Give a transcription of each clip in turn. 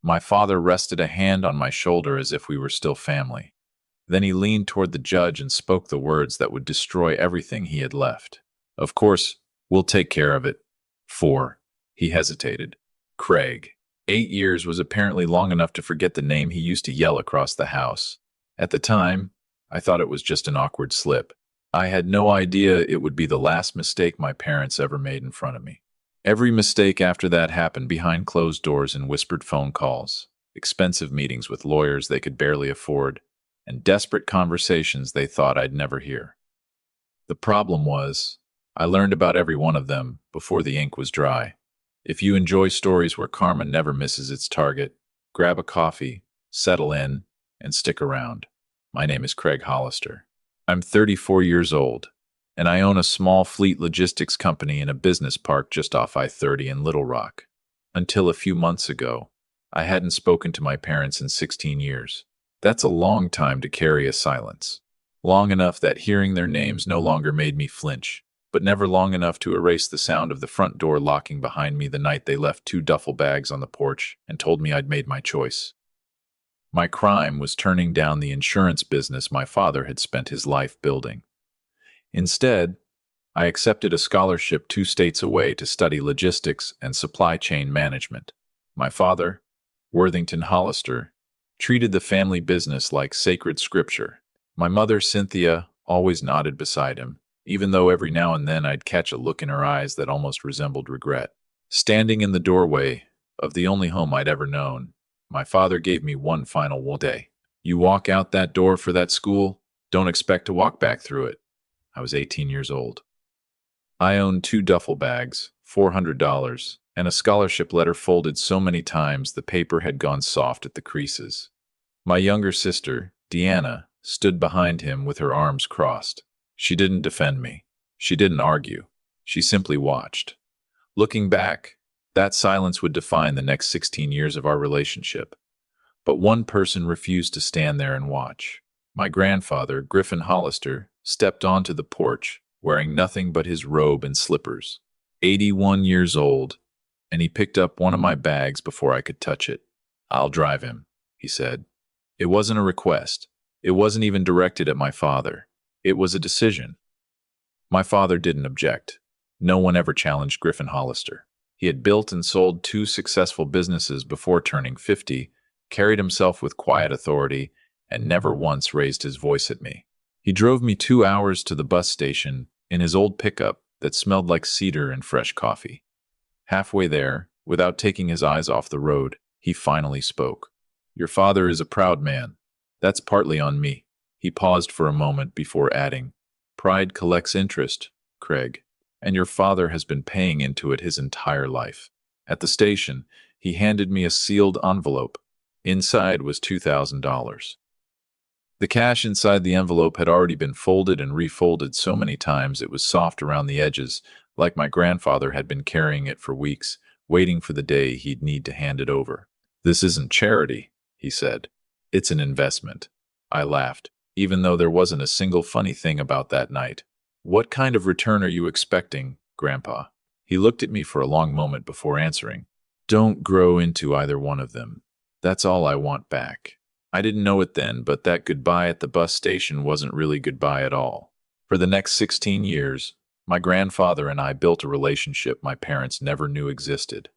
My father rested a hand on my shoulder as if we were still family. Then he leaned toward the judge and spoke the words that would destroy everything he had left. Of course, we'll take care of it. He hesitated. Craig. 8 years was apparently long enough to forget the name he used to yell across the house. At the time, I thought it was just an awkward slip. I had no idea it would be the last mistake my parents ever made in front of me. Every mistake after that happened behind closed doors and whispered phone calls, expensive meetings with lawyers they could barely afford, and desperate conversations they thought I'd never hear. The problem was, I learned about every one of them before the ink was dry. If you enjoy stories where karma never misses its target, grab a coffee, settle in, and stick around. My name is Craig Hollister. I'm 34 years old, and I own a small fleet logistics company in a business park just off I-30 in Little Rock. Until a few months ago, I hadn't spoken to my parents in 16 years. That's a long time to carry a silence. Long enough that hearing their names no longer made me flinch, but never long enough to erase the sound of the front door locking behind me the night they left 2 duffel bags on the porch and told me I'd made my choice. My crime was turning down the insurance business my father had spent his life building. Instead, I accepted a scholarship 2 states away to study logistics and supply chain management. My father, Worthington Hollister, treated the family business like sacred scripture. My mother, Cynthia, always nodded beside him, even though every now and then I'd catch a look in her eyes that almost resembled regret. Standing in the doorway of the only home I'd ever known, my father gave me one final day. You walk out that door for that school, don't expect to walk back through it. I was 18 years old. I owned 2 duffel bags, $400, and a scholarship letter folded so many times the paper had gone soft at the creases. My younger sister, Deanna, stood behind him with her arms crossed. She didn't defend me. She didn't argue. She simply watched. Looking back, that silence would define the next 16 years of our relationship. But one person refused to stand there and watch. My grandfather, Griffin Hollister, stepped onto the porch, wearing nothing but his robe and slippers. 81 years old, and he picked up one of my bags before I could touch it. "I'll drive him," he said. It wasn't a request. It wasn't even directed at my father. It was a decision. My father didn't object. No one ever challenged Griffin Hollister. He had built and sold 2 successful businesses before turning 50, carried himself with quiet authority, and never once raised his voice at me. He drove me 2 hours to the bus station in his old pickup that smelled like cedar and fresh coffee. Halfway there, without taking his eyes off the road, he finally spoke. "Your father is a proud man. That's partly on me." He paused for a moment before adding, "Pride collects interest, Craig, and your father has been paying into it his entire life." At the station, he handed me a sealed envelope. Inside was $2,000. The cash inside the envelope had already been folded and refolded so many times it was soft around the edges, like my grandfather had been carrying it for weeks, waiting for the day he'd need to hand it over. "This isn't charity," he said. "It's an investment." I laughed, even though there wasn't a single funny thing about that night. "What kind of return are you expecting, Grandpa?" He looked at me for a long moment before answering. "Don't grow into either one of them. That's all I want back." I didn't know it then, but that goodbye at the bus station wasn't really goodbye at all. For the next 16 years, my grandfather and I built a relationship my parents never knew existed.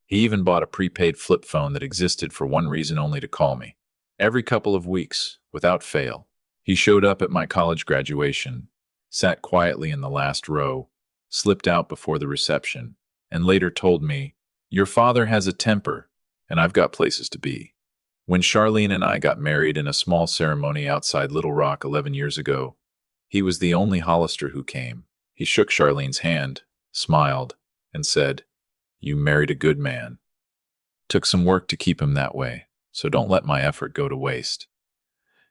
He even bought a prepaid flip phone that existed for one reason only, to call me. Every couple of weeks, without fail, he showed up at my college graduation, sat quietly in the last row, slipped out before the reception, and later told me, "Your father has a temper, and I've got places to be." When Charlene and I got married in a small ceremony outside Little Rock 11 years ago, he was the only Hollister who came. He shook Charlene's hand, smiled, and said, "You married a good man." Took some work to keep him that way, so don't let my effort go to waste.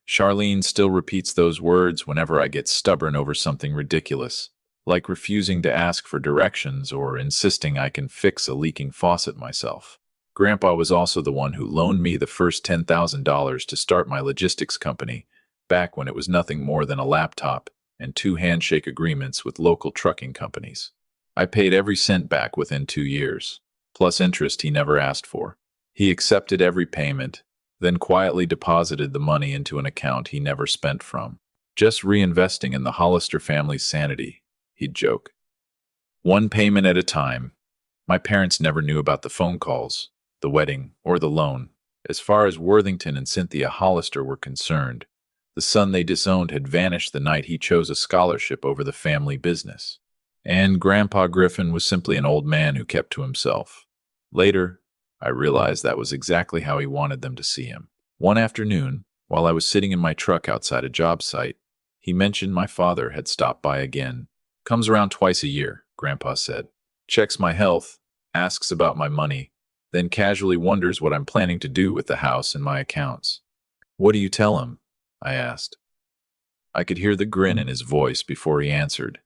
Charlene still repeats those words whenever I get stubborn over something ridiculous, like refusing to ask for directions or insisting I can fix a leaking faucet myself. Grandpa was also the one who loaned me the first $10,000 to start my logistics company, back when it was nothing more than a laptop and 2 handshake agreements with local trucking companies. I paid every cent back within 2 years, plus interest he never asked for. He accepted every payment, then quietly deposited the money into an account he never spent from. Just reinvesting in the Hollister family's sanity, he'd joke. One payment at a time. My parents never knew about the phone calls, the wedding, or the loan. As far as Worthington and Cynthia Hollister were concerned, the son they disowned had vanished the night he chose a scholarship over the family business. And Grandpa Griffin was simply an old man who kept to himself. Later, I realized that was exactly how he wanted them to see him. One afternoon, while I was sitting in my truck outside a job site, he mentioned my father had stopped by again. Comes around twice a year, Grandpa said. Checks my health, asks about my money, then casually wonders what I'm planning to do with the house and my accounts. What do you tell him? I asked. I could hear the grin in his voice before he answered.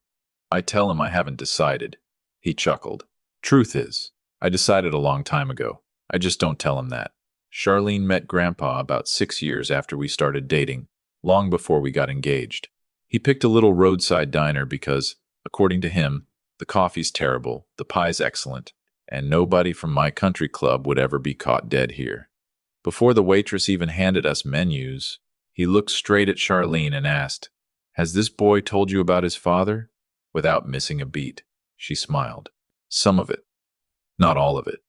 I tell him I haven't decided. He chuckled. Truth is, I decided a long time ago. I just don't tell him that. Charlene met Grandpa about 6 years after we started dating, long before we got engaged. He picked a little roadside diner because, according to him, the coffee's terrible, the pie's excellent, and nobody from my country club would ever be caught dead here. Before the waitress even handed us menus, he looked straight at Charlene and asked, Has this boy told you about his father? Without missing a beat, she smiled. Some of it. Not all of it.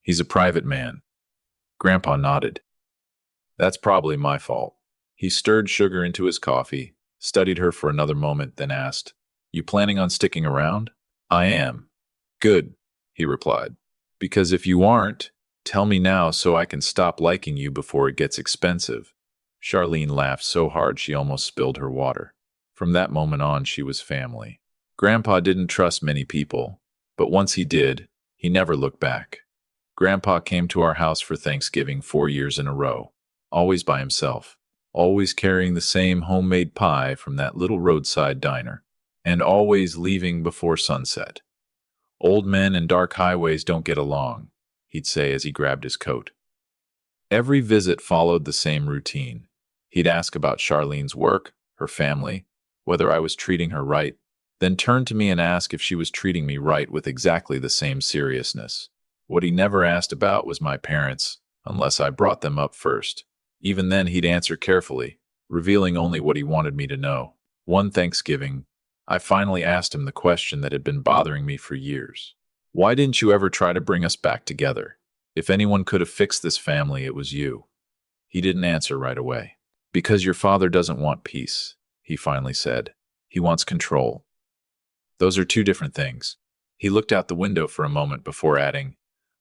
He's a private man. Grandpa nodded. That's probably my fault. He stirred sugar into his coffee, studied her for another moment, then asked, You planning on sticking around? I am. Good, he replied. Because if you aren't, tell me now so I can stop liking you before it gets expensive. Charlene laughed so hard she almost spilled her water. From that moment on, she was family. Grandpa didn't trust many people, but once he did, he never looked back. Grandpa came to our house for Thanksgiving 4 years in a row, always by himself, always carrying the same homemade pie from that little roadside diner, and always leaving before sunset. Old men and dark highways don't get along, he'd say as he grabbed his coat. Every visit followed the same routine. He'd ask about Charlene's work, her family, whether I was treating her right, then turn to me and ask if she was treating me right with exactly the same seriousness. What he never asked about was my parents, unless I brought them up first. Even then he'd answer carefully, revealing only what he wanted me to know. One Thanksgiving, I finally asked him the question that had been bothering me for years. Why didn't you ever try to bring us back together? If anyone could have fixed this family, it was you. He didn't answer right away. Because your father doesn't want peace, he finally said. He wants control. Those are two different things. He looked out the window for a moment before adding,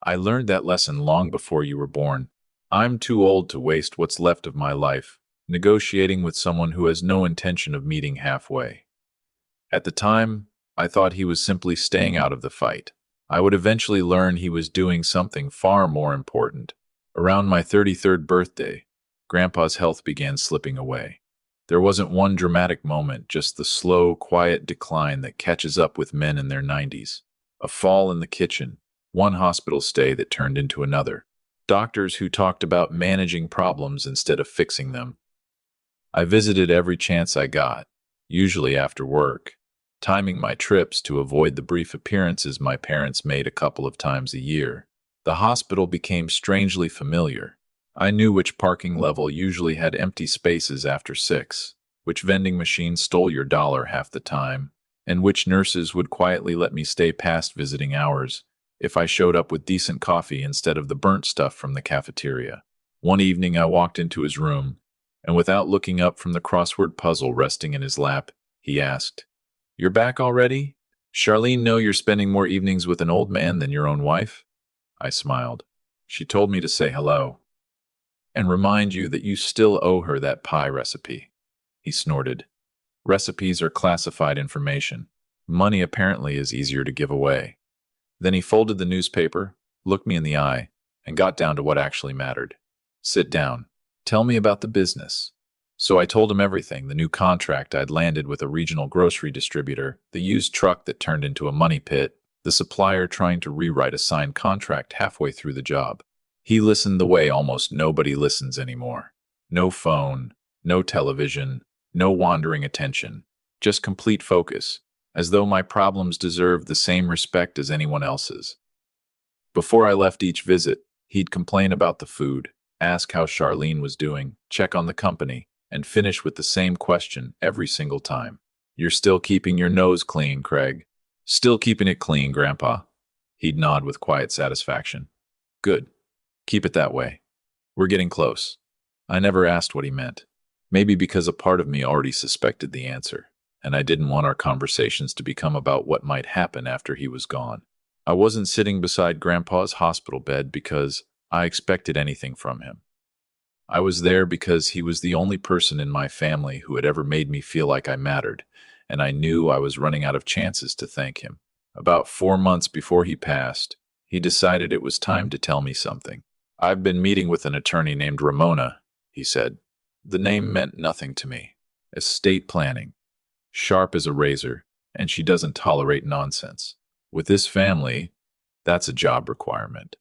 I learned that lesson long before you were born. I'm too old to waste what's left of my life negotiating with someone who has no intention of meeting halfway. At the time, I thought he was simply staying out of the fight. I would eventually learn he was doing something far more important. Around my 33rd birthday, Grandpa's health began slipping away. There wasn't one dramatic moment, just the slow, quiet decline that catches up with men in their 90s. A fall in the kitchen, one hospital stay that turned into another, doctors who talked about managing problems instead of fixing them. I visited every chance I got, usually after work, timing my trips to avoid the brief appearances my parents made a couple of times a year. The hospital became strangely familiar. I knew which parking level usually had empty spaces after 6, which vending machine stole your dollar half the time, and which nurses would quietly let me stay past visiting hours if I showed up with decent coffee instead of the burnt stuff from the cafeteria. One evening I walked into his room, and without looking up from the crossword puzzle resting in his lap, he asked, You're back already? Charlene know you're spending more evenings with an old man than your own wife? I smiled. She told me to say hello and remind you that you still owe her that pie recipe. He snorted. Recipes are classified information. Money apparently is easier to give away. Then he folded the newspaper, looked me in the eye, and got down to what actually mattered. Sit down. Tell me about the business. So I told him everything, the new contract I'd landed with a regional grocery distributor, the used truck that turned into a money pit, the supplier trying to rewrite a signed contract halfway through the job. He listened the way almost nobody listens anymore. No phone, no television, no wandering attention, just complete focus, as though my problems deserved the same respect as anyone else's. Before I left each visit, He'd complain about the food, ask how Charlene was doing, check on the company, and finish with the same question every single time. You're still keeping your nose clean, Craig. Still keeping it clean, Grandpa. He'd nod with quiet satisfaction. Good. Keep it that way. We're getting close. I never asked what he meant. Maybe because a part of me already suspected the answer, and I didn't want our conversations to become about what might happen after he was gone. I wasn't sitting beside Grandpa's hospital bed because I expected anything from him. I was there because he was the only person in my family who had ever made me feel like I mattered, and I knew I was running out of chances to thank him. About 4 months before he passed, he decided it was time to tell me something. I've been meeting with an attorney named Ramona, he said. The name meant nothing to me. Estate planning. Sharp as a razor, and she doesn't tolerate nonsense. With this family, that's a job requirement.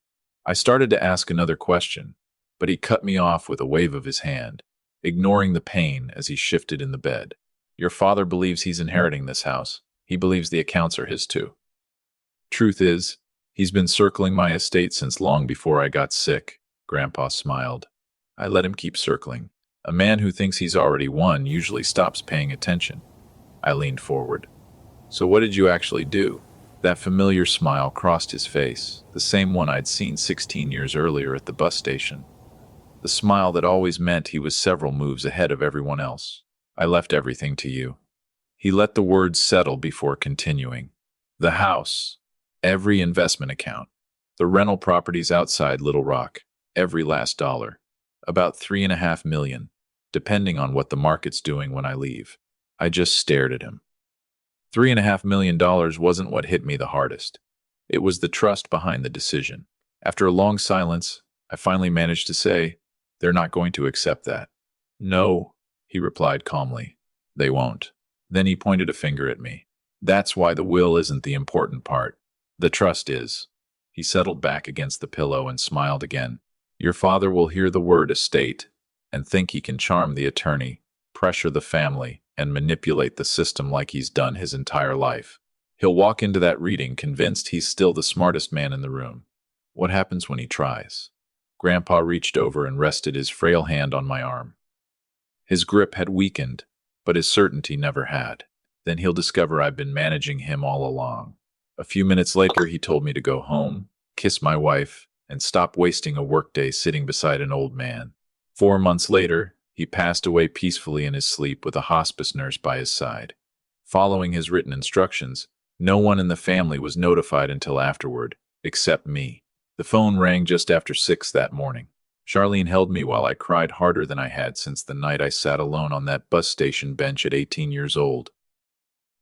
I started to ask another question, but he cut me off with a wave of his hand, ignoring the pain as he shifted in the bed. Your father believes he's inheriting this house. He believes the accounts are his too. Truth is, he's been circling my estate since long before I got sick. Grandpa smiled. I let him keep circling. A man who thinks he's already won usually stops paying attention. I leaned forward. So what did you actually do? That familiar smile crossed his face, the same one I'd seen 16 years earlier at the bus station. The smile that always meant he was several moves ahead of everyone else. I left everything to you. He let the words settle before continuing. The house, every investment account, the rental properties outside Little Rock, every last dollar. About $3.5 million, depending on what the market's doing when I leave. I just stared at him. $3.5 million wasn't what hit me the hardest. It was the trust behind the decision. After a long silence, I finally managed to say, they're not going to accept that. No, he replied calmly. They won't. Then he pointed a finger at me. That's why the will isn't the important part. The trust is. He settled back against the pillow and smiled again. Your father will hear the word estate and think he can charm the attorney, pressure the family, and manipulate the system like he's done his entire life. He'll walk into that reading convinced he's still the smartest man in the room. What happens when he tries? Grandpa reached over and rested his frail hand on my arm. His grip had weakened, but his certainty never had. Then he'll discover I've been managing him all along. A few minutes later, he told me to go home, kiss my wife, and stop wasting a workday sitting beside an old man. 4 months later, he passed away peacefully in his sleep with a hospice nurse by his side. Following his written instructions, no one in the family was notified until afterward, except me. The phone rang just after 6 that morning. Charlene held me while I cried harder than I had since the night I sat alone on that bus station bench at 18 years old.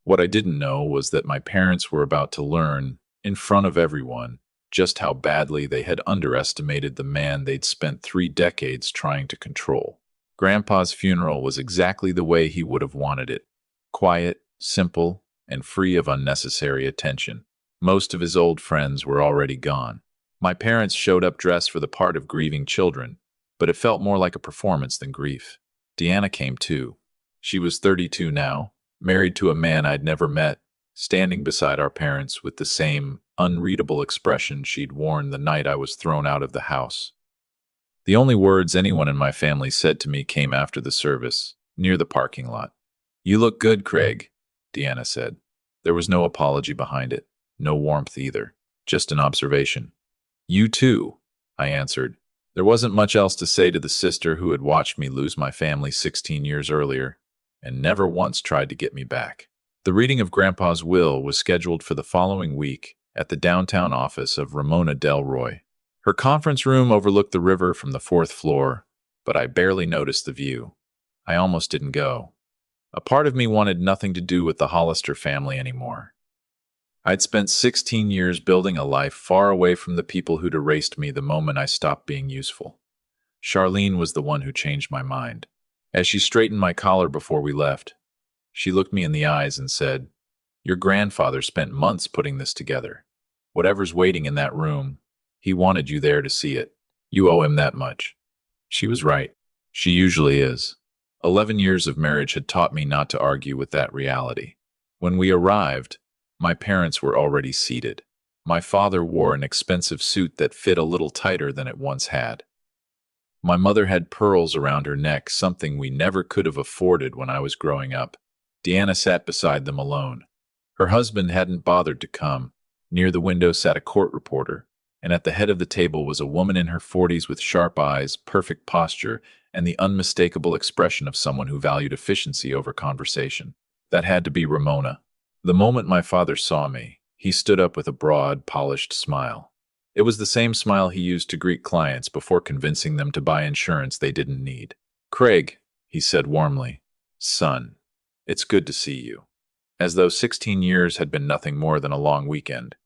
What I didn't know was that my parents were about to learn, in front of everyone, just how badly they had underestimated the man they'd spent 3 decades trying to control. Grandpa's funeral was exactly the way he would have wanted it. Quiet, simple, and free of unnecessary attention. Most of his old friends were already gone. My parents showed up dressed for the part of grieving children, but it felt more like a performance than grief. Deanna came too. She was 32 now, married to a man I'd never met, standing beside our parents with the same unreadable expression she'd worn the night I was thrown out of the house. The only words anyone in my family said to me came after the service, near the parking lot. You look good, Craig, Deanna said. There was no apology behind it, no warmth either, just an observation. You too, I answered. There wasn't much else to say to the sister who had watched me lose my family 16 years earlier and never once tried to get me back. The reading of Grandpa's will was scheduled for the following week at the downtown office of Ramona Delroy. Her conference room overlooked the river from the 4th floor, but I barely noticed the view. I almost didn't go. A part of me wanted nothing to do with the Hollister family anymore. I'd spent 16 years building a life far away from the people who'd erased me the moment I stopped being useful. Charlene was the one who changed my mind. As she straightened my collar before we left, she looked me in the eyes and said, Your grandfather spent months putting this together. Whatever's waiting in that room, he wanted you there to see it. You owe him that much. She was right. She usually is. 11 years of marriage had taught me not to argue with that reality. When we arrived, my parents were already seated. My father wore an expensive suit that fit a little tighter than it once had. My mother had pearls around her neck, something we never could have afforded when I was growing up. Deanna sat beside them alone. Her husband hadn't bothered to come. Near the window sat a court reporter, and at the head of the table was a woman in her 40s with sharp eyes, perfect posture, and the unmistakable expression of someone who valued efficiency over conversation. That had to be Ramona. The moment my father saw me, he stood up with a broad, polished smile. It was the same smile he used to greet clients before convincing them to buy insurance they didn't need. "Craig," he said warmly, "son, it's good to see you." As though 16 years had been nothing more than a long weekend.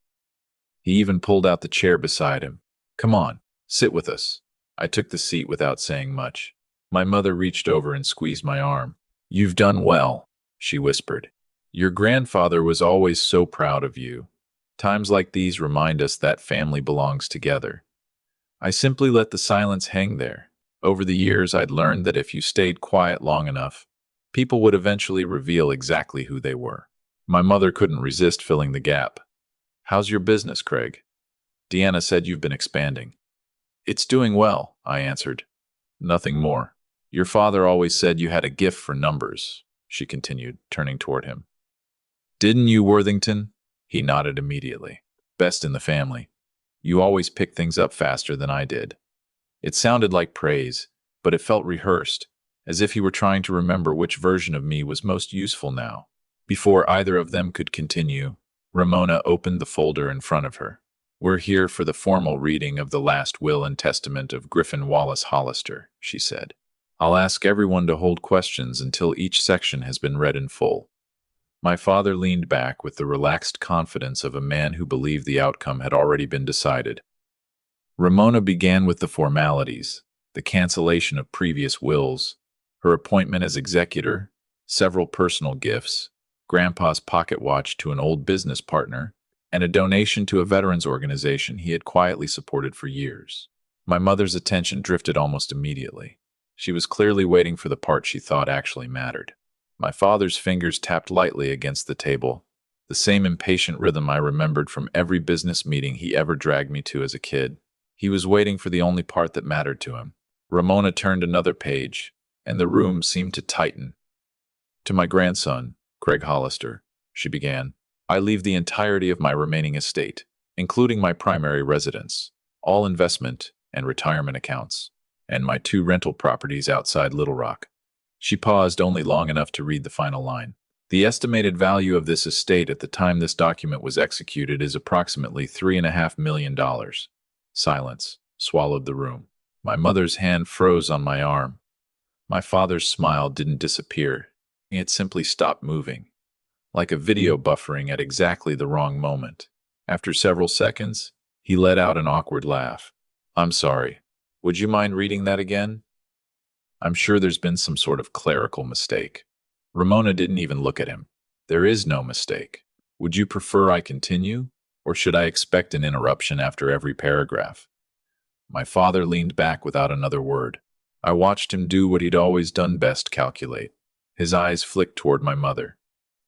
He even pulled out the chair beside him. "Come on, sit with us." I took the seat without saying much. My mother reached over and squeezed my arm. "You've done well," she whispered. "Your grandfather was always so proud of you. Times like these remind us that family belongs together." I simply let the silence hang there. Over the years, I'd learned that if you stayed quiet long enough, people would eventually reveal exactly who they were. My mother couldn't resist filling the gap. "How's your business, Craig? Deanna said you've been expanding." "It's doing well," I answered. "Nothing more. Your father always said you had a gift for numbers," she continued, turning toward him. "Didn't you, Worthington?" He nodded immediately. "Best in the family. You always pick things up faster than I did." It sounded like praise, but it felt rehearsed, as if he were trying to remember which version of me was most useful now. Before either of them could continue, Ramona opened the folder in front of her. "We're here for the formal reading of the last will and testament of Griffin Wallace Hollister," she said. "I'll ask everyone to hold questions until each section has been read in full." My father leaned back with the relaxed confidence of a man who believed the outcome had already been decided. Ramona began with the formalities, the cancellation of previous wills, her appointment as executor, several personal gifts, Grandpa's pocket watch to an old business partner, and a donation to a veterans organization he had quietly supported for years. My mother's attention drifted almost immediately. She was clearly waiting for the part she thought actually mattered. My father's fingers tapped lightly against the table, the same impatient rhythm I remembered from every business meeting he ever dragged me to as a kid. He was waiting for the only part that mattered to him. Ramona turned another page, and the room seemed to tighten. "To my grandson, Craig Hollister," she began, "I leave the entirety of my remaining estate, including my primary residence, all investment and retirement accounts, and my 2 rental properties outside Little Rock." She paused only long enough to read the final line. "The estimated value of this estate at the time this document was executed is approximately $3.5 million. Silence swallowed the room. My mother's hand froze on my arm. My father's smile didn't disappear. It simply stopped moving, like a video buffering at exactly the wrong moment. After several seconds, he let out an awkward laugh. "I'm sorry. Would you mind reading that again? I'm sure there's been some sort of clerical mistake." Ramona didn't even look at him. "There is no mistake. Would you prefer I continue, or should I expect an interruption after every paragraph?" My father leaned back without another word. I watched him do what he'd always done best, calculate. His eyes flicked toward my mother.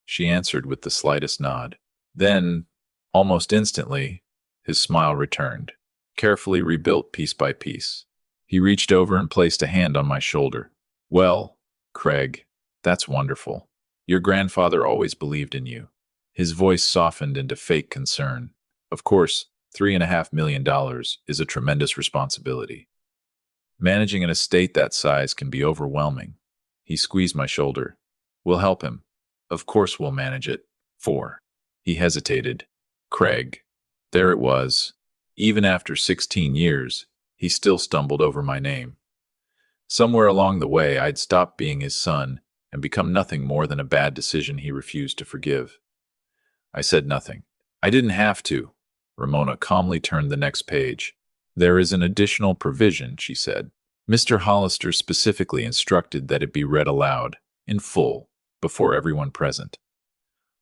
She answered with the slightest nod. Then, almost instantly, his smile returned, carefully rebuilt piece by piece. He reached over and placed a hand on my shoulder. "Well, Craig, that's wonderful. Your grandfather always believed in you." His voice softened into fake concern. "Of course, $3.5 million is a tremendous responsibility. Managing an estate that size can be overwhelming." He squeezed my shoulder. "We'll help him. Of course we'll manage it. For." He hesitated. "Craig." There it was. Even after 16 years, he still stumbled over my name. Somewhere along the way, I'd stopped being his son and become nothing more than a bad decision he refused to forgive. I said nothing. I didn't have to. Ramona calmly turned the next page. "There is an additional provision," she said. "Mr. Hollister specifically instructed that it be read aloud, in full, before everyone present."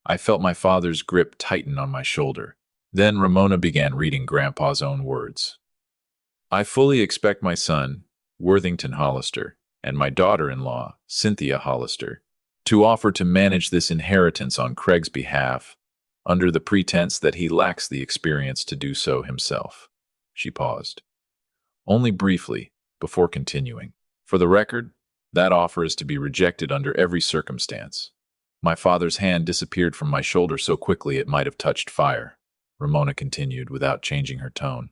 I felt my father's grip tighten on my shoulder. Then Ramona began reading Grandpa's own words. "I fully expect my son, Worthington Hollister, and my daughter-in-law, Cynthia Hollister, to offer to manage this inheritance on Craig's behalf, under the pretense that he lacks the experience to do so himself. She paused, only briefly, before continuing. For the record, that offer is to be rejected under every circumstance. My father's hand disappeared from my shoulder so quickly it might have touched fire. Ramona continued without changing her tone.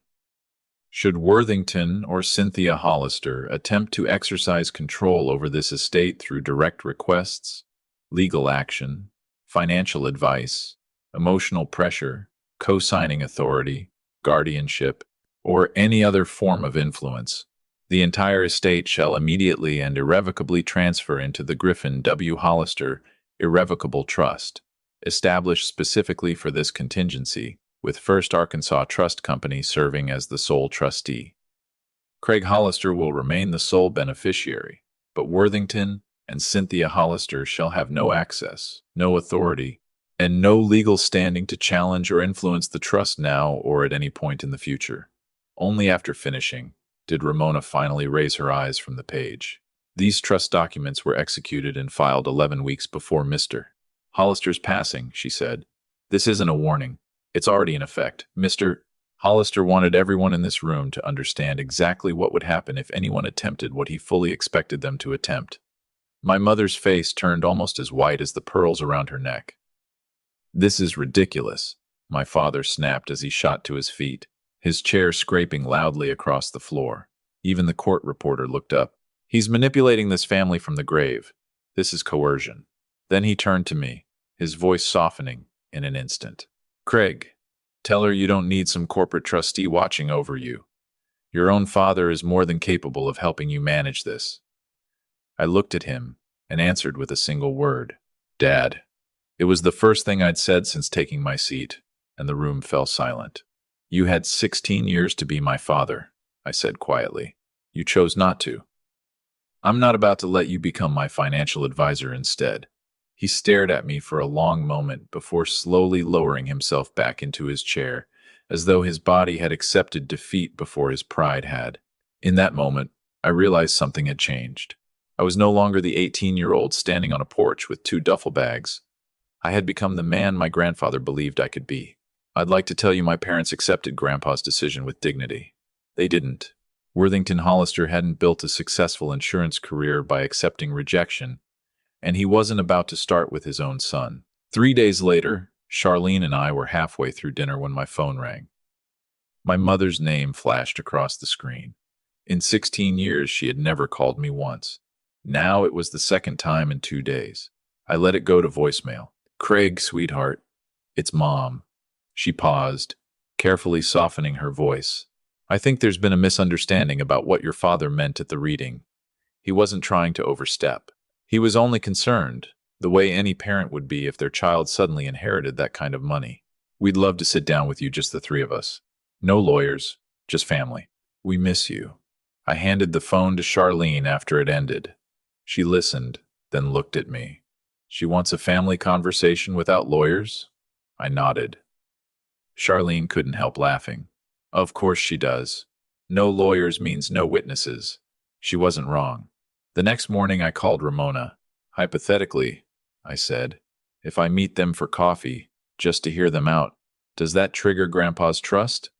Should Worthington or Cynthia Hollister attempt to exercise control over this estate through direct requests, legal action, financial advice, emotional pressure, co-signing authority, guardianship, or any other form of influence, the entire estate shall immediately and irrevocably transfer into the Griffin W. Hollister Irrevocable Trust, established specifically for this contingency, with First Arkansas Trust Company serving as the sole trustee. Craig Hollister will remain the sole beneficiary, but Worthington and Cynthia Hollister shall have no access, no authority, and no legal standing to challenge or influence the trust now or at any point in the future. Only after finishing did Ramona finally raise her eyes from the page. These trust documents were executed and filed 11 weeks before Mr. Hollister's passing, she said. This isn't a warning. It's already in effect. Mr. Hollister wanted everyone in this room to understand exactly what would happen if anyone attempted what he fully expected them to attempt. My mother's face turned almost as white as the pearls around her neck. This is ridiculous, my father snapped as he shot to his feet, his chair scraping loudly across the floor. Even the court reporter looked up. He's manipulating this family from the grave. This is coercion. Then he turned to me, his voice softening in an instant. Craig, tell her you don't need some corporate trustee watching over you. Your own father is more than capable of helping you manage this. I looked at him and answered with a single word. Dad. It was the first thing I'd said since taking my seat, and the room fell silent. You had 16 years to be my father, I said quietly. You chose not to. I'm not about to let you become my financial advisor instead. He stared at me for a long moment before slowly lowering himself back into his chair, as though his body had accepted defeat before his pride had. In that moment, I realized something had changed. I was no longer the 18-year-old standing on a porch with 2 duffel bags. I had become the man my grandfather believed I could be. I'd like to tell you my parents accepted Grandpa's decision with dignity. They didn't. Worthington Hollister hadn't built a successful insurance career by accepting rejection, and he wasn't about to start with his own son. 3 days later, Charlene and I were halfway through dinner when my phone rang. My mother's name flashed across the screen. In 16 years, she had never called me once. Now it was the second time in 2 days. I let it go to voicemail. Craig, sweetheart. It's Mom. She paused, carefully softening her voice. I think there's been a misunderstanding about what your father meant at the reading. He wasn't trying to overstep. He was only concerned, the way any parent would be if their child suddenly inherited that kind of money. We'd love to sit down with you, just the 3 of us. No lawyers, just family. We miss you. I handed the phone to Charlene after it ended. She listened, then looked at me. She wants a family conversation without lawyers? I nodded. Charlene couldn't help laughing. Of course she does. No lawyers means no witnesses. She wasn't wrong. The next morning I called Ramona. Hypothetically, I said, if I meet them for coffee, just to hear them out, does that trigger Grandpa's trust?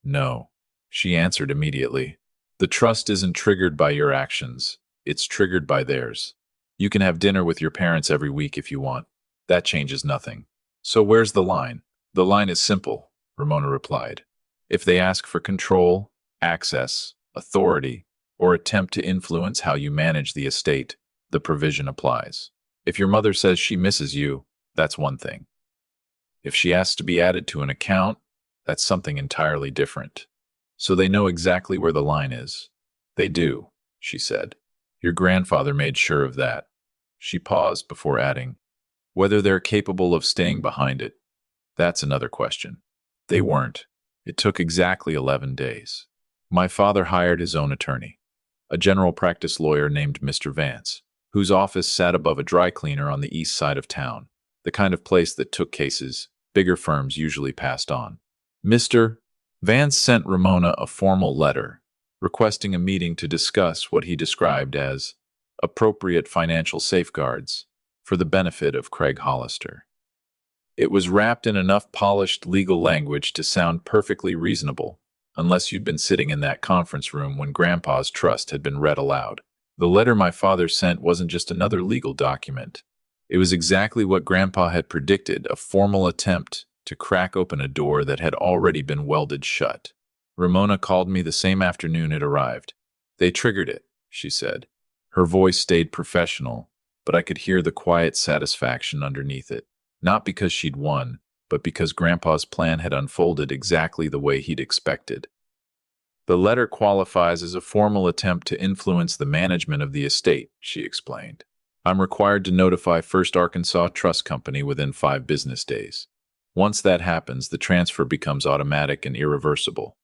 No, she answered immediately. The trust isn't triggered by your actions. It's triggered by theirs. You can have dinner with your parents every week if you want. That changes nothing. So where's the line? The line is simple, Ramona replied. If they ask for control, access, authority, or attempt to influence how you manage the estate, the provision applies. If your mother says she misses you, that's one thing. If she asks to be added to an account, that's something entirely different. So they know exactly where the line is. They do, she said. Your grandfather made sure of that. She paused before adding, whether they're capable of staying behind it, that's another question. They weren't. It took exactly 11 days. My father hired his own attorney, a general practice lawyer named Mr. Vance, whose office sat above a dry cleaner on the east side of town, the kind of place that took cases bigger firms usually passed on. Mr. Vance sent Ramona a formal letter requesting a meeting to discuss what he described as appropriate financial safeguards for the benefit of Craig Hollister. It was wrapped in enough polished legal language to sound perfectly reasonable, unless you'd been sitting in that conference room when Grandpa's trust had been read aloud. The letter my father sent wasn't just another legal document. It was exactly what Grandpa had predicted, a formal attempt to crack open a door that had already been welded shut. Ramona called me the same afternoon it arrived. They triggered it, she said. Her voice stayed professional, but I could hear the quiet satisfaction underneath it. Not because she'd won, but because Grandpa's plan had unfolded exactly the way he'd expected. The letter qualifies as a formal attempt to influence the management of the estate, she explained. I'm required to notify First Arkansas Trust Company within 5 business days. Once that happens, the transfer becomes automatic and irreversible.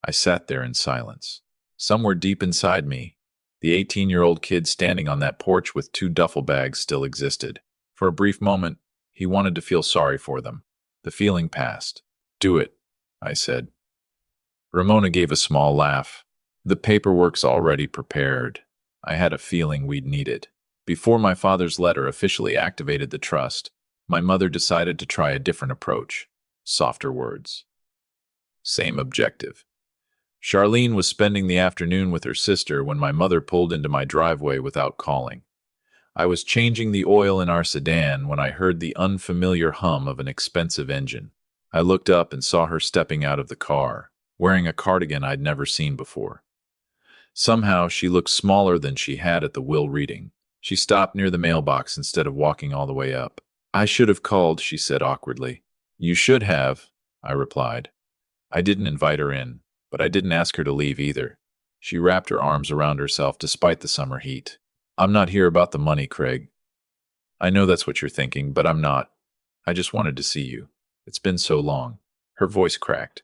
I sat there in silence. Somewhere deep inside me, the 18-year-old kid standing on that porch with 2 duffel bags still existed. For a brief moment, he wanted to feel sorry for them. The feeling passed. Do it, I said. Ramona gave a small laugh. The paperwork's already prepared. I had a feeling we'd need it. Before my father's letter officially activated the trust, my mother decided to try a different approach. Softer words. Same objective. Charlene was spending the afternoon with her sister when my mother pulled into my driveway without calling. I was changing the oil in our sedan when I heard the unfamiliar hum of an expensive engine. I looked up and saw her stepping out of the car, wearing a cardigan I'd never seen before. Somehow, she looked smaller than she had at the will reading. She stopped near the mailbox instead of walking all the way up. I should have called, she said awkwardly. You should have, I replied. I didn't invite her in, but I didn't ask her to leave either. She wrapped her arms around herself despite the summer heat. I'm not here about the money, Craig. I know that's what you're thinking, but I'm not. I just wanted to see you. It's been so long. Her voice cracked.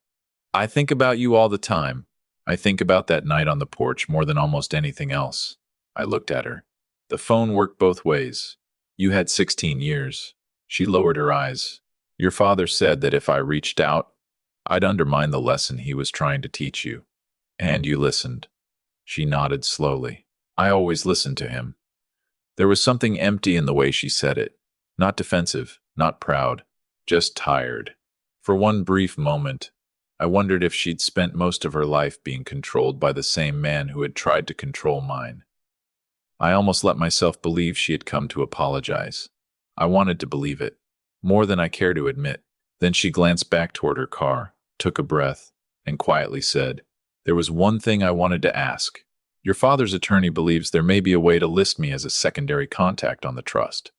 I think about you all the time. I think about that night on the porch more than almost anything else. I looked at her. The phone worked both ways. You had 16 years. She lowered her eyes. Your father said that if I reached out, I'd undermine the lesson he was trying to teach you. And you listened. She nodded slowly. I always listened to him. There was something empty in the way she said it. Not defensive, not proud, just tired. For one brief moment, I wondered if she'd spent most of her life being controlled by the same man who had tried to control mine. I almost let myself believe she had come to apologize. I wanted to believe it, more than I care to admit. Then she glanced back toward her car, took a breath, and quietly said, There was one thing I wanted to ask. Your father's attorney believes there may be a way to list me as a secondary contact on the trust.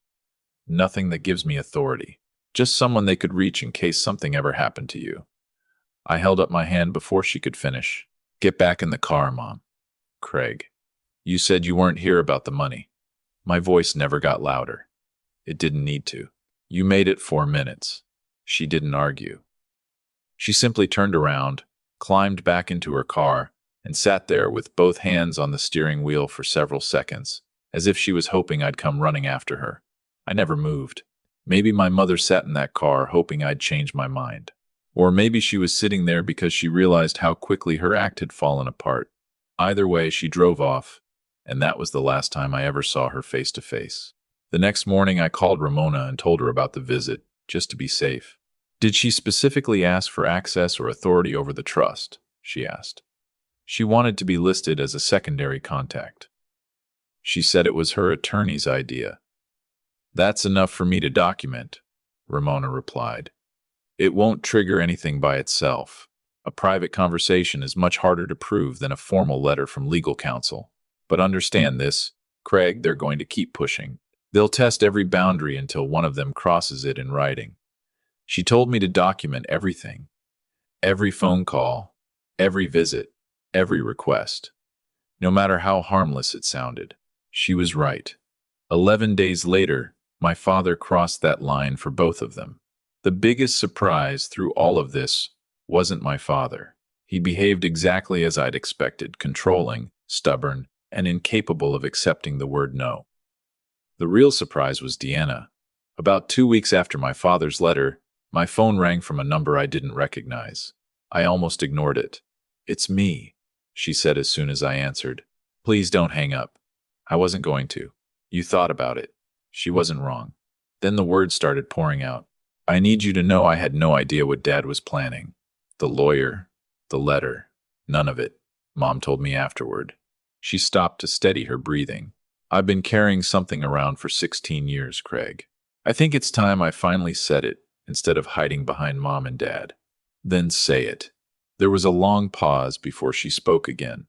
Nothing that gives me authority, just someone they could reach in case something ever happened to you. I held up my hand before she could finish. Get back in the car, Mom. Craig, you said you weren't here about the money. My voice never got louder. It didn't need to. You made it 4 minutes. She didn't argue. She simply turned around, climbed back into her car, and sat there with both hands on the steering wheel for several seconds, as if she was hoping I'd come running after her. I never moved. Maybe my mother sat in that car hoping I'd change my mind. Or maybe she was sitting there because she realized how quickly her act had fallen apart. Either way, she drove off, and that was the last time I ever saw her face to face. The next morning, I called Ramona and told her about the visit, just to be safe. Did she specifically ask for access or authority over the trust? She asked. She wanted to be listed as a secondary contact. She said it was her attorney's idea. That's enough for me to document, Ramona replied. It won't trigger anything by itself. A private conversation is much harder to prove than a formal letter from legal counsel. But understand this, Craig, they're going to keep pushing. They'll test every boundary until one of them crosses it in writing. She told me to document everything. Every phone call, every visit, every request. No matter how harmless it sounded. She was right. 11 days later, my father crossed that line for both of them. The biggest surprise through all of this wasn't my father. He behaved exactly as I'd expected, controlling, stubborn, and incapable of accepting the word no. The real surprise was Deanna. About 2 weeks after my father's letter, my phone rang from a number I didn't recognize. I almost ignored it. It's me, she said as soon as I answered. Please don't hang up. I wasn't going to. You thought about it. She wasn't wrong. Then the words started pouring out. I need you to know I had no idea what Dad was planning. The lawyer, the letter, none of it, Mom told me afterward. She stopped to steady her breathing. I've been carrying something around for 16 years, Craig. I think it's time I finally said it, instead of hiding behind Mom and Dad. Then say it. There was a long pause before she spoke again.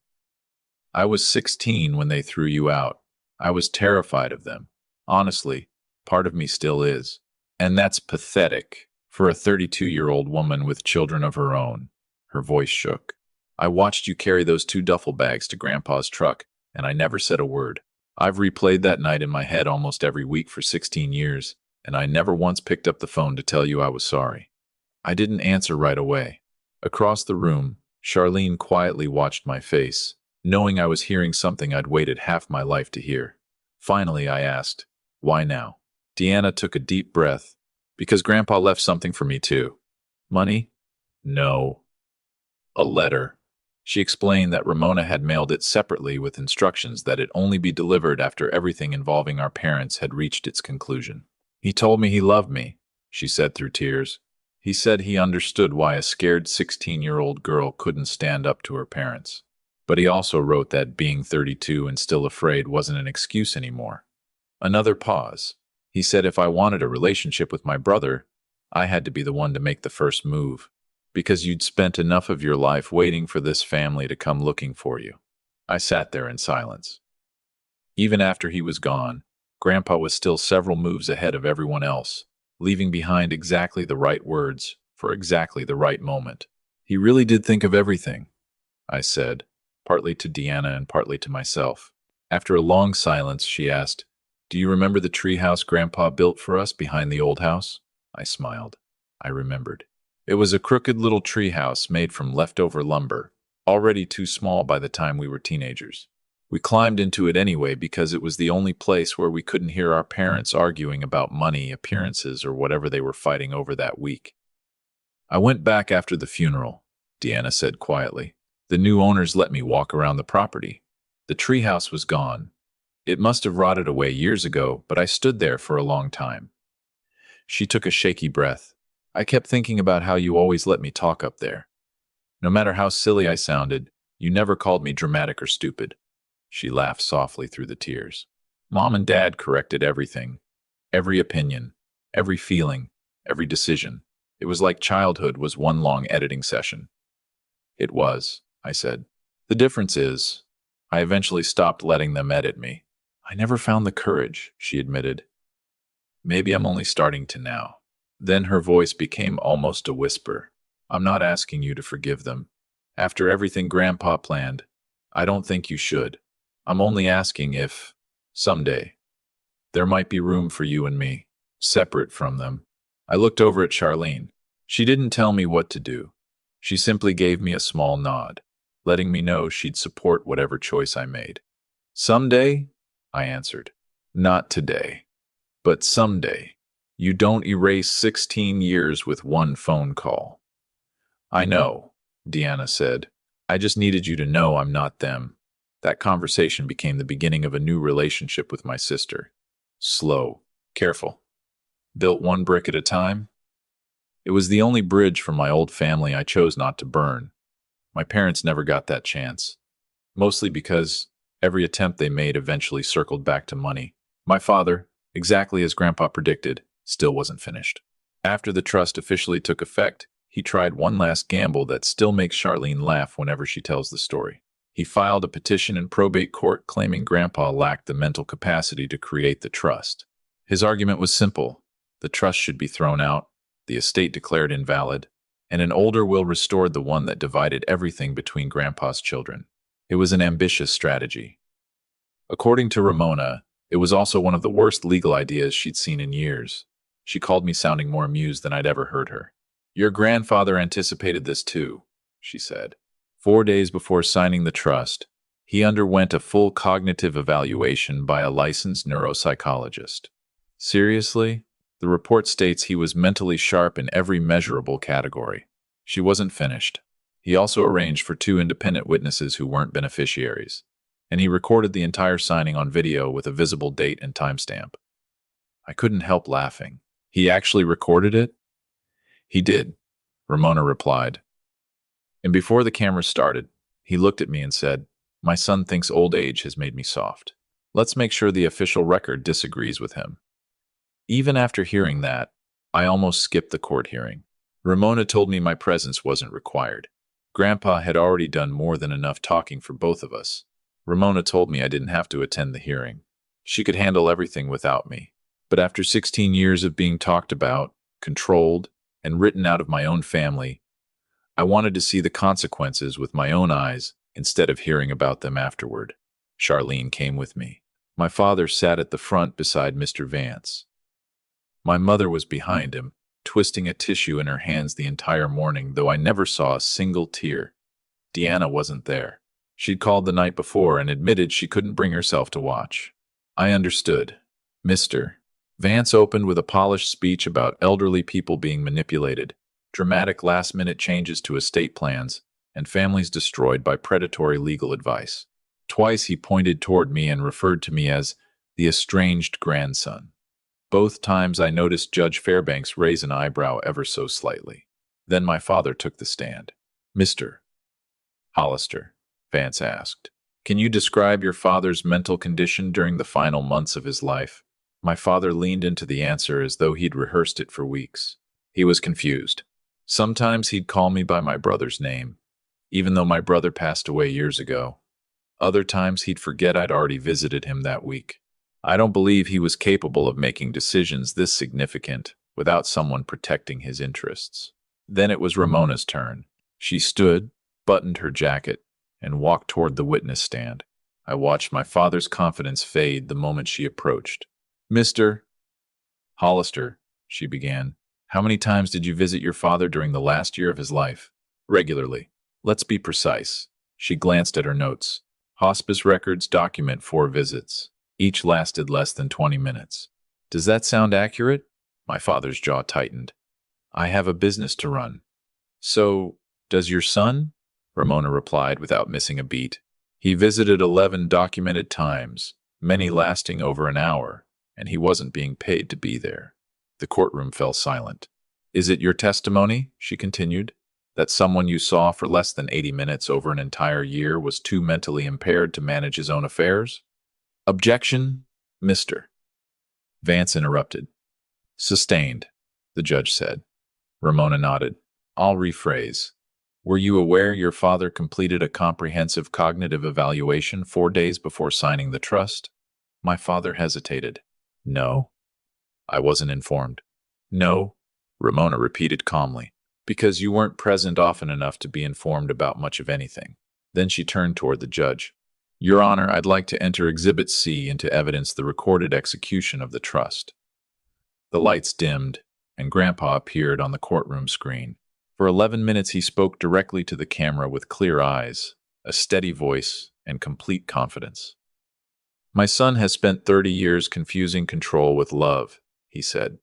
I was 16 when they threw you out. I was terrified of them. Honestly, part of me still is. And that's pathetic for a 32-year-old woman with children of her own. Her voice shook. I watched you carry those 2 duffel bags to Grandpa's truck, and I never said a word. I've replayed that night in my head almost every week for 16 years, and I never once picked up the phone to tell you I was sorry. I didn't answer right away. Across the room, Charlene quietly watched my face, knowing I was hearing something I'd waited half my life to hear. Finally, I asked, "Why now?" Deanna took a deep breath. "Because Grandpa left something for me, too." "Money?" "No. A letter." She explained that Ramona had mailed it separately with instructions that it only be delivered after everything involving our parents had reached its conclusion. "He told me he loved me," she said through tears. "He said he understood why a scared 16-year-old girl couldn't stand up to her parents. But he also wrote that being 32 and still afraid wasn't an excuse anymore." Another pause. "He said if I wanted a relationship with my brother, I had to be the one to make the first move, because you'd spent enough of your life waiting for this family to come looking for you." I sat there in silence. Even after he was gone, Grandpa was still several moves ahead of everyone else, leaving behind exactly the right words for exactly the right moment. "He really did think of everything," I said, partly to Deanna and partly to myself. After a long silence, she asked, "Do you remember the treehouse Grandpa built for us behind the old house?" I smiled. I remembered. It was a crooked little treehouse made from leftover lumber, already too small by the time we were teenagers. We climbed into it anyway because it was the only place where we couldn't hear our parents arguing about money, appearances, or whatever they were fighting over that week. "I went back after the funeral," Deanna said quietly. "The new owners let me walk around the property. The treehouse was gone. It must have rotted away years ago, but I stood there for a long time." She took a shaky breath. "I kept thinking about how you always let me talk up there. No matter how silly I sounded, you never called me dramatic or stupid." She laughed softly through the tears. "Mom and Dad corrected everything. Every opinion, every feeling, every decision. It was like childhood was one long editing session." "It was," I said. "The difference is, I eventually stopped letting them edit me. I never found the courage," she admitted. "Maybe I'm only starting to now." Then her voice became almost a whisper. "I'm not asking you to forgive them. After everything Grandpa planned, I don't think you should. I'm only asking if, someday, there might be room for you and me, separate from them." I looked over at Charlene. She didn't tell me what to do. She simply gave me a small nod, letting me know she'd support whatever choice I made. "Someday?" I answered. "Not today, but someday. You don't erase 16 years with one phone call." "I know," Deanna said. "I just needed you to know I'm not them." That conversation became the beginning of a new relationship with my sister. Slow, careful, built one brick at a time. It was the only bridge from my old family I chose not to burn. My parents never got that chance, mostly because every attempt they made eventually circled back to money. My father, exactly as Grandpa predicted, still wasn't finished. After the trust officially took effect, he tried one last gamble that still makes Charlene laugh whenever she tells the story. He filed a petition in probate court claiming Grandpa lacked the mental capacity to create the trust. His argument was simple. The trust should be thrown out, the estate declared invalid, and an older will restored the one that divided everything between Grandpa's children. It was an ambitious strategy. According to Ramona, it was also one of the worst legal ideas she'd seen in years. She called me sounding more amused than I'd ever heard her. "Your grandfather anticipated this too," she said. 4 days before signing the trust, he underwent a full cognitive evaluation by a licensed neuropsychologist. Seriously? The report states he was mentally sharp in every measurable category. She wasn't finished. He also arranged for 2 independent witnesses who weren't beneficiaries, and he recorded the entire signing on video with a visible date and timestamp. I couldn't help laughing. "He actually recorded it?" He did, Ramona replied. And before the camera started, he looked at me and said, "My son thinks old age has made me soft. Let's make sure the official record disagrees with him." Even after hearing that, I almost skipped the court hearing. Ramona told me my presence wasn't required. Grandpa had already done more than enough talking for both of us. Ramona told me I didn't have to attend the hearing. She could handle everything without me. But after 16 years of being talked about, controlled, and written out of my own family, I wanted to see the consequences with my own eyes instead of hearing about them afterward. Charlene came with me. My father sat at the front beside Mr. Vance. My mother was behind him, twisting a tissue in her hands the entire morning, though I never saw a single tear. Deanna wasn't there. She'd called the night before and admitted she couldn't bring herself to watch. I understood. Mr. Vance opened with a polished speech about elderly people being manipulated, dramatic last-minute changes to estate plans, and families destroyed by predatory legal advice. Twice he pointed toward me and referred to me as the estranged grandson. Both times I noticed Judge Fairbanks raise an eyebrow ever so slightly. Then my father took the stand. "Mr. Hollister," Vance asked, "can you describe your father's mental condition during the final months of his life?" My father leaned into the answer as though he'd rehearsed it for weeks. He was confused. Sometimes he'd call me by my brother's name, even though my brother passed away years ago. Other times he'd forget I'd already visited him that week. I don't believe he was capable of making decisions this significant without someone protecting his interests. Then it was Ramona's turn. She stood, buttoned her jacket, and walked toward the witness stand. I watched my father's confidence fade the moment she approached. "Mr. Hollister," she began, "how many times did you visit your father during the last year of his life?" "Regularly. Let's be precise." She glanced at her notes. "Hospice records document 4 visits. Each lasted less than 20 minutes. Does that sound accurate?" My father's jaw tightened. "I have a business to run." "So, does your son?" Ramona replied without missing a beat. "He visited 11 documented times, many lasting over an hour, and he wasn't being paid to be there." The courtroom fell silent. "Is it your testimony," she continued, "that someone you saw for less than 80 minutes over an entire year was too mentally impaired to manage his own affairs?" "Objection, Mr. Vance interrupted. "Sustained," the judge said. Ramona nodded. "I'll rephrase. Were you aware your father completed a comprehensive cognitive evaluation 4 days before signing the trust?" My father hesitated. "No, I wasn't informed." "No," Ramona repeated calmly, "because you weren't present often enough to be informed about much of anything." Then she turned toward the judge. "Your Honor, I'd like to enter Exhibit C into evidence the recorded execution of the trust." The lights dimmed, and Grandpa appeared on the courtroom screen. For 11 minutes he spoke directly to the camera with clear eyes, a steady voice, and complete confidence. "My son has spent 30 years confusing control with love," he said.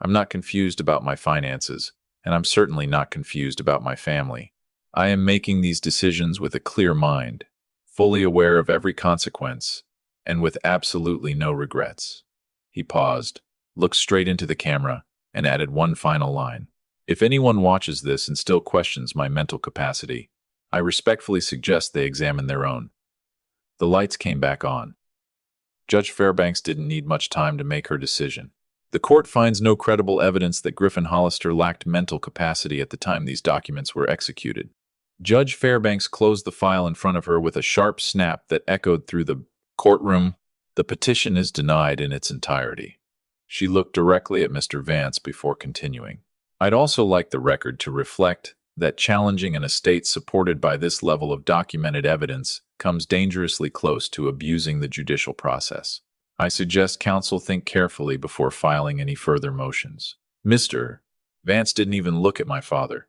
"I'm not confused about my finances, and I'm certainly not confused about my family. I am making these decisions with a clear mind, fully aware of every consequence, and with absolutely no regrets." He paused, looked straight into the camera, and added one final line. "If anyone watches this and still questions my mental capacity, I respectfully suggest they examine their own." The lights came back on. Judge Fairbanks didn't need much time to make her decision. "The court finds no credible evidence that Griffin Hollister lacked mental capacity at the time these documents were executed." Judge Fairbanks closed the file in front of her with a sharp snap that echoed through the courtroom. "The petition is denied in its entirety." She looked directly at Mr. Vance before continuing. "I'd also like the record to reflect that challenging an estate supported by this level of documented evidence comes dangerously close to abusing the judicial process. I suggest counsel think carefully before filing any further motions." Mr. Vance didn't even look at my father.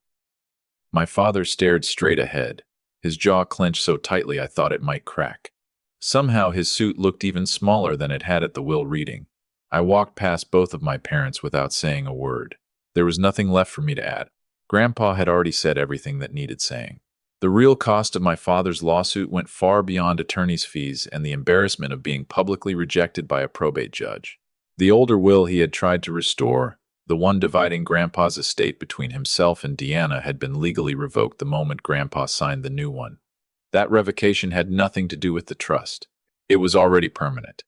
My father stared straight ahead, his jaw clenched so tightly I thought it might crack. Somehow his suit looked even smaller than it had at the will reading. I walked past both of my parents without saying a word. There was nothing left for me to add. Grandpa had already said everything that needed saying. The real cost of my father's lawsuit went far beyond attorney's fees and the embarrassment of being publicly rejected by a probate judge. The older will he had tried to restore The one dividing Grandpa's estate between himself and Deanna had been legally revoked the moment Grandpa signed the new one. That revocation had nothing to do with the trust. It was already permanent.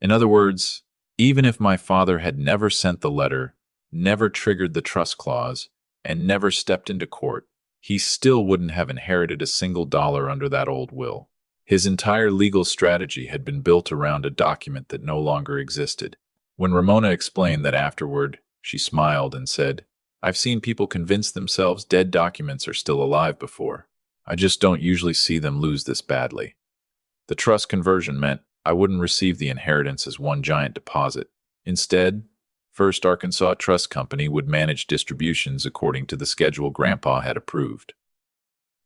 In other words, even if my father had never sent the letter, never triggered the trust clause, and never stepped into court, he still wouldn't have inherited a single dollar under that old will. His entire legal strategy had been built around a document that no longer existed. When Ramona explained that afterward, she smiled and said, "I've seen people convince themselves dead documents are still alive before. I just don't usually see them lose this badly." The trust conversion meant I wouldn't receive the inheritance as one giant deposit. Instead, First Arkansas Trust Company would manage distributions according to the schedule Grandpa had approved.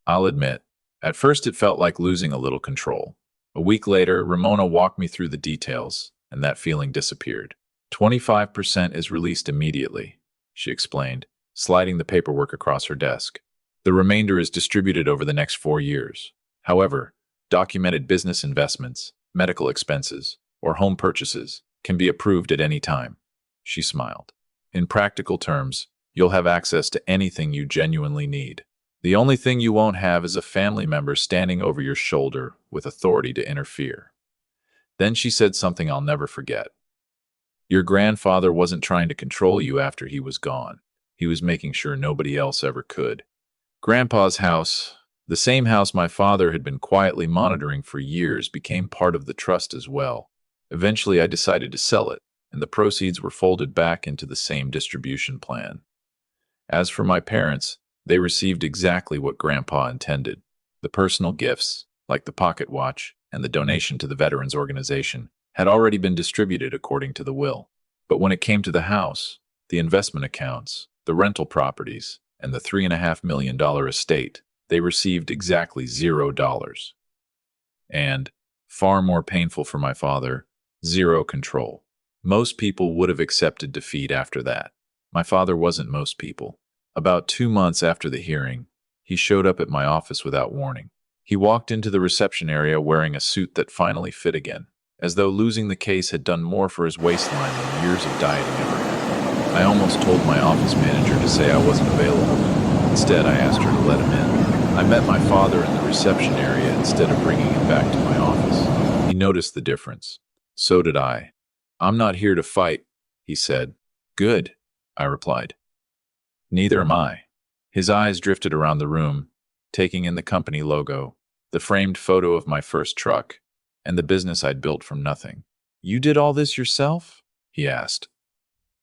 I'll admit, at first it felt like losing a little control. A week later, Ramona walked me through the details, and that feeling disappeared. 25% is released immediately, she explained, sliding the paperwork across her desk. The remainder is distributed over the next 4 years. However, documented business investments, medical expenses, or home purchases can be approved at any time. She smiled. In practical terms, you'll have access to anything you genuinely need. The only thing you won't have is a family member standing over your shoulder with authority to interfere. Then she said something I'll never forget. Your grandfather wasn't trying to control you after he was gone. He was making sure nobody else ever could. Grandpa's house, the same house my father had been quietly monitoring for years, became part of the trust as well. Eventually, I decided to sell it, and the proceeds were folded back into the same distribution plan. As for my parents, they received exactly what Grandpa intended. The personal gifts, like the pocket watch and the donation to the Veterans Organization, had already been distributed according to the will. But when it came to the house, the investment accounts, the rental properties, and the $3.5 million estate, they received exactly $0. And, far more painful for my father, zero control. Most people would have accepted defeat after that. My father wasn't most people. About 2 months after the hearing, he showed up at my office without warning. He walked into the reception area wearing a suit that finally fit again, as though losing the case had done more for his waistline than years of dieting ever had. I almost told my office manager to say I wasn't available. Instead, I asked her to let him in. I met my father in the reception area instead of bringing him back to my office. He noticed the difference. So did I. "I'm not here to fight," he said. "Good," I replied. "Neither am I." His eyes drifted around the room, taking in the company logo, the framed photo of my first truck, and the business I'd built from nothing. "You did all this yourself?" he asked.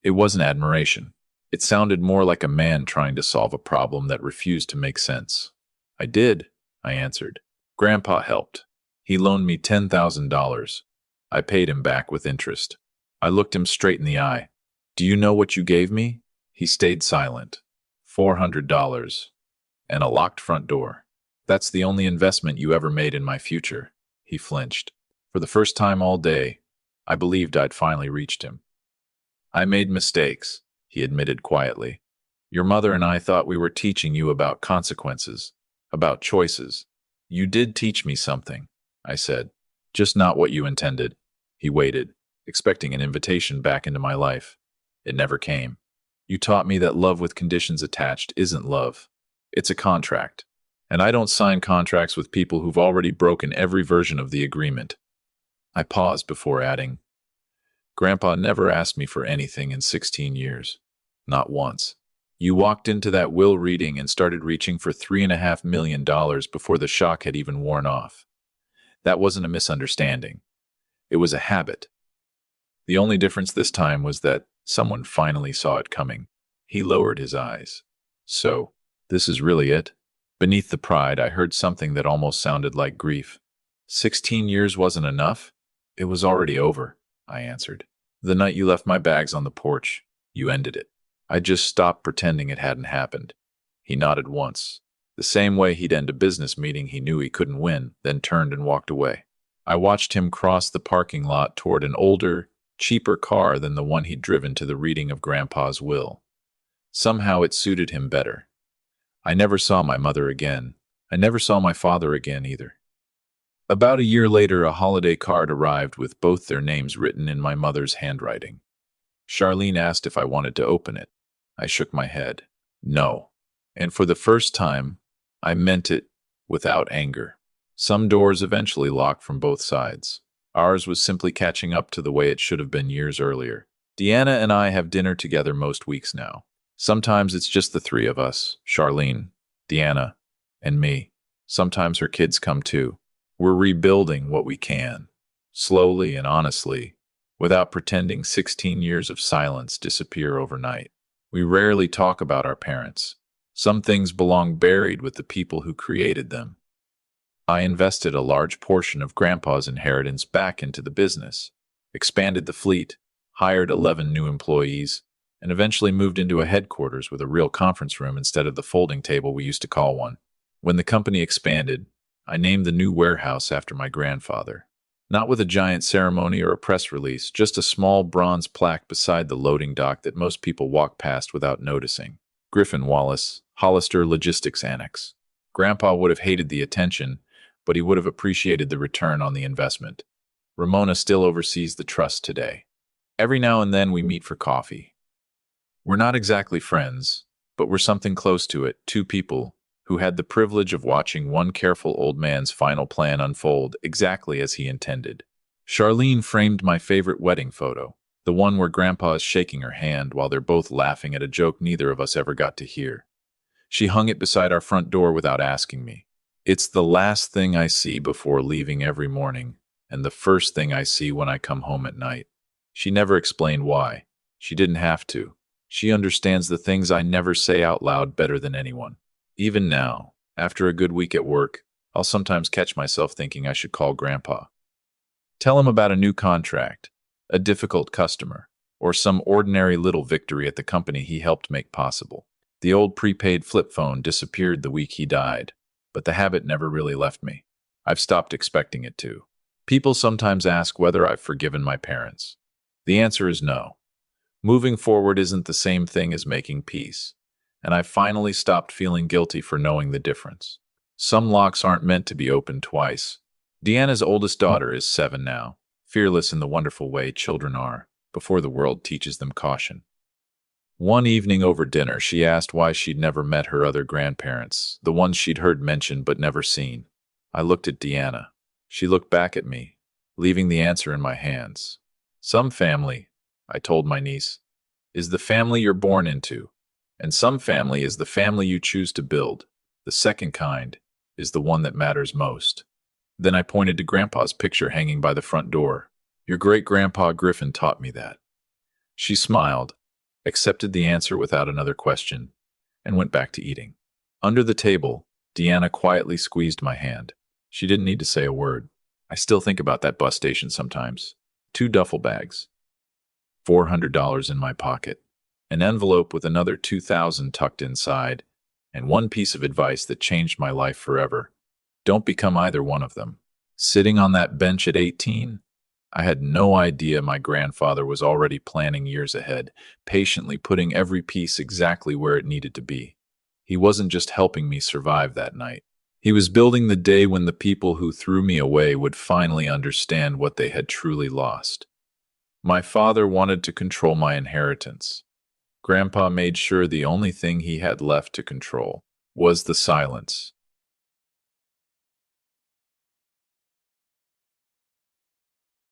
It wasn't admiration. It sounded more like a man trying to solve a problem that refused to make sense. "I did," I answered. "Grandpa helped. He loaned me $10,000. I paid him back with interest." I looked him straight in the eye. "Do you know what you gave me?" He stayed silent. $400. And a locked front door. "That's the only investment you ever made in my future." He flinched. For the first time all day, I believed I'd finally reached him. "I made mistakes," he admitted quietly. "Your mother and I thought we were teaching you about consequences, about choices. You did teach me something," I said. "Just not what you intended." He waited, expecting an invitation back into my life. It never came. "You taught me that love with conditions attached isn't love. It's a contract. And I don't sign contracts with people who've already broken every version of the agreement." I paused before adding, "Grandpa never asked me for anything in 16 years. Not once. You walked into that will reading and started reaching for $3.5 million before the shock had even worn off. That wasn't a misunderstanding. It was a habit. The only difference this time was that someone finally saw it coming." He lowered his eyes. "So, this is really it?" Beneath the pride, I heard something that almost sounded like grief. 16 years wasn't enough? "It was already over," I answered. "The night you left my bags on the porch, you ended it." I just stopped pretending it hadn't happened. He nodded once, the same way he'd end a business meeting he knew he couldn't win, then turned and walked away. I watched him cross the parking lot toward an older, cheaper car than the one he'd driven to the reading of Grandpa's will. Somehow it suited him better. I never saw my mother again. I never saw my father again either. About a year later, a holiday card arrived with both their names written in my mother's handwriting. Charlene asked if I wanted to open it. I shook my head. No. And for the first time, I meant it without anger. Some doors eventually locked from both sides. Ours was simply catching up to the way it should have been years earlier. Deanna and I have dinner together most weeks now. Sometimes it's just the three of us, Charlene, Deanna, and me. Sometimes her kids come too. We're rebuilding what we can, slowly and honestly, without pretending 16 years of silence disappear overnight. We rarely talk about our parents. Some things belong buried with the people who created them. I invested a large portion of Grandpa's inheritance back into the business, expanded the fleet, hired 11 new employees, and eventually moved into a headquarters with a real conference room instead of the folding table we used to call one. When the company expanded, I named the new warehouse after my grandfather. Not with a giant ceremony or a press release, just a small bronze plaque beside the loading dock that most people walk past without noticing. Griffin Wallace, Hollister Logistics Annex. Grandpa would have hated the attention, but he would have appreciated the return on the investment. Ramona still oversees the trust today. Every now and then we meet for coffee. We're not exactly friends, but we're something close to it, two people who had the privilege of watching one careful old man's final plan unfold exactly as he intended. Charlene framed my favorite wedding photo, the one where Grandpa is shaking her hand while they're both laughing at a joke neither of us ever got to hear. She hung it beside our front door without asking me. It's the last thing I see before leaving every morning, and the first thing I see when I come home at night. She never explained why. She didn't have to. She understands the things I never say out loud better than anyone. Even now, after a good week at work, I'll sometimes catch myself thinking I should call Grandpa. Tell him about a new contract, a difficult customer, or some ordinary little victory at the company he helped make possible. The old prepaid flip phone disappeared the week he died, but the habit never really left me. I've stopped expecting it to. People sometimes ask whether I've forgiven my parents. The answer is no. Moving forward isn't the same thing as making peace, and I finally stopped feeling guilty for knowing the difference. Some locks aren't meant to be opened twice. Deanna's oldest daughter is 7 now, fearless in the wonderful way children are, before the world teaches them caution. One evening over dinner, she asked why she'd never met her other grandparents, the ones she'd heard mentioned but never seen. I looked at Deanna. She looked back at me, leaving the answer in my hands. Some family, I told my niece, is the family you're born into, and some family is the family you choose to build. The second kind is the one that matters most. Then I pointed to Grandpa's picture hanging by the front door. Your great-grandpa Griffin taught me that. She smiled, accepted the answer without another question, and went back to eating. Under the table, Deanna quietly squeezed my hand. She didn't need to say a word. I still think about that bus station sometimes. 2 duffel bags, $400 in my pocket, an envelope with another $2,000 tucked inside, and one piece of advice that changed my life forever. Don't become either one of them. Sitting on that bench at 18, I had no idea my grandfather was already planning years ahead, patiently putting every piece exactly where it needed to be. He wasn't just helping me survive that night. He was building the day when the people who threw me away would finally understand what they had truly lost. My father wanted to control my inheritance. Grandpa made sure the only thing he had left to control was the silence.